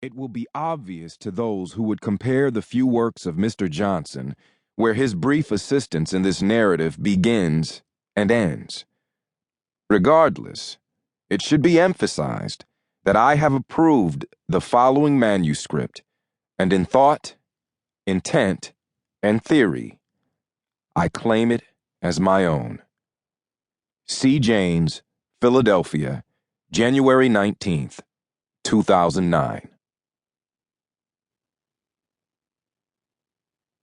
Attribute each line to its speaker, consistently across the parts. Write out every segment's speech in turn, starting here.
Speaker 1: It will be obvious to those who would compare the few works of Mr. Johnson, where his brief assistance in this narrative begins and ends. Regardless, it should be emphasized that I have approved the following manuscript, and in thought, intent, and theory, I claim it as my own. C. Jaynes, Philadelphia, January 19th, 2009.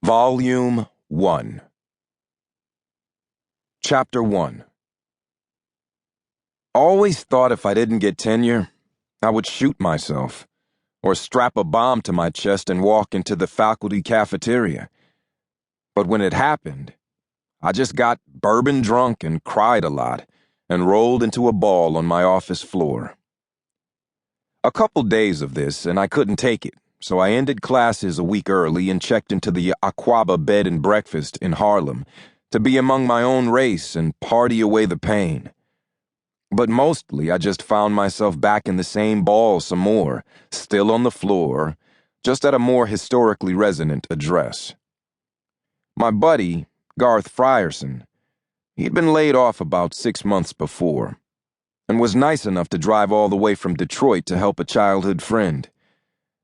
Speaker 1: Volume 1. Chapter 1. Always thought if I didn't get tenure, I would shoot myself, or strap a bomb to my chest and walk into the faculty cafeteria. But when it happened, I just got bourbon drunk and cried a lot, and rolled into a ball on my office floor. A couple days of this, and I couldn't take it, so I ended classes a week early and checked into the Aquaba bed and breakfast in Harlem to be among my own race and party away the pain. But mostly I just found myself back in the same ball some more, still on the floor, just at a more historically resonant address. My buddy, Garth Frierson, he'd been laid off about 6 months before, and was nice enough to drive all the way from Detroit to help a childhood friend.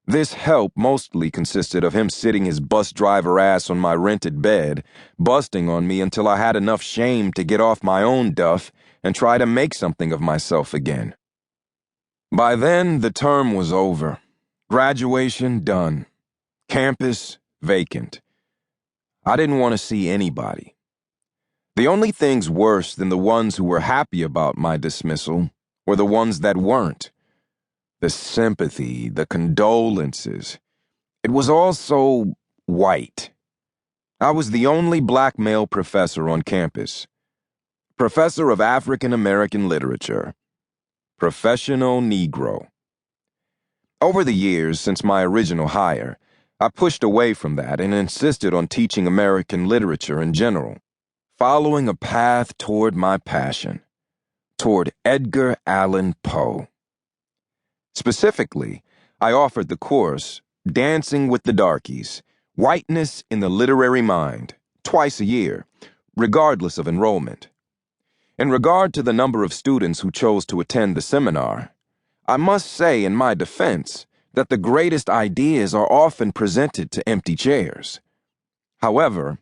Speaker 1: This help mostly consisted of him sitting his bus driver ass on my rented bed, busting on me until I had enough shame to get off my own duff and try to make something of myself again. By then, the term was over. Graduation done. Campus vacant. I didn't want to see anybody. The only things worse than the ones who were happy about my dismissal were the ones that weren't. The sympathy, the condolences. It was all so white. I was the only black male professor on campus. Professor of African American Literature. Professional Negro. Over the years since my original hire, I pushed away from that and insisted on teaching American literature in general, following a path toward my passion, toward Edgar Allan Poe. Specifically, I offered the course, Dancing with the Darkies, Whiteness in the Literary Mind, twice a year, regardless of enrollment. In regard to the number of students who chose to attend the seminar, I must say in my defense that the greatest ideas are often presented to empty chairs. However,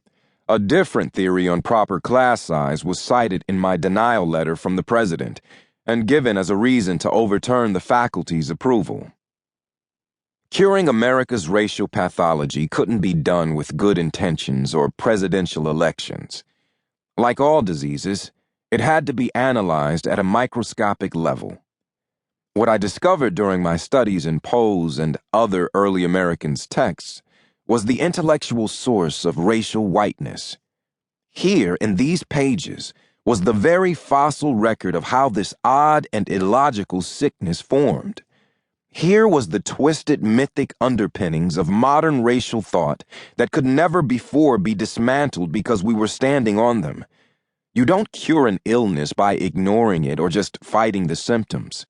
Speaker 1: a different theory on proper class size was cited in my denial letter from the president and given as a reason to overturn the faculty's approval. Curing America's racial pathology couldn't be done with good intentions or presidential elections. Like all diseases, it had to be analyzed at a microscopic level. What I discovered during my studies in Poe's and other early Americans' texts was the intellectual source of racial whiteness. Here, in these pages, was the very fossil record of how this odd and illogical sickness formed. Here was the twisted mythic underpinnings of modern racial thought that could never before be dismantled because we were standing on them. You don't cure an illness by ignoring it or just fighting the symptoms.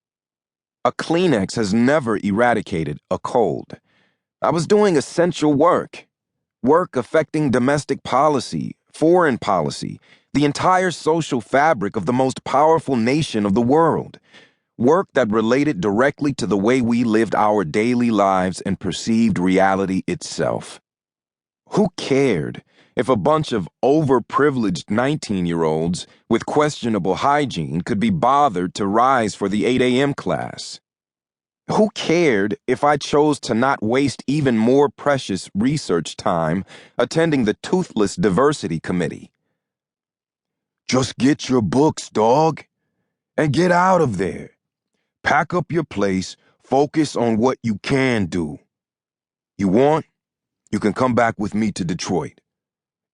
Speaker 1: A Kleenex has never eradicated a cold. I was doing essential work affecting domestic policy, foreign policy, the entire social fabric of the most powerful nation of the world. Work that related directly to the way we lived our daily lives and perceived reality itself. Who cared if a bunch of overprivileged 19-year-olds with questionable hygiene could be bothered to rise for the 8 a.m. class? Who cared if I chose to not waste even more precious research time attending the toothless diversity committee? Just get your books, dog, and get out of there. Pack up your place, focus on what you can do. You want? You can come back with me to Detroit.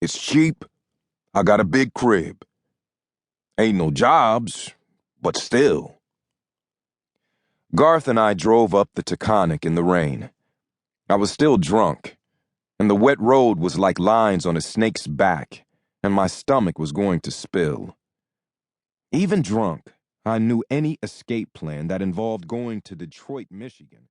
Speaker 1: It's cheap. I got a big crib. Ain't no jobs, but still. Garth and I drove up the Taconic in the rain. I was still drunk, and the wet road was like lines on a snake's back, and my stomach was going to spill. Even drunk, I knew any escape plan that involved going to Detroit, Michigan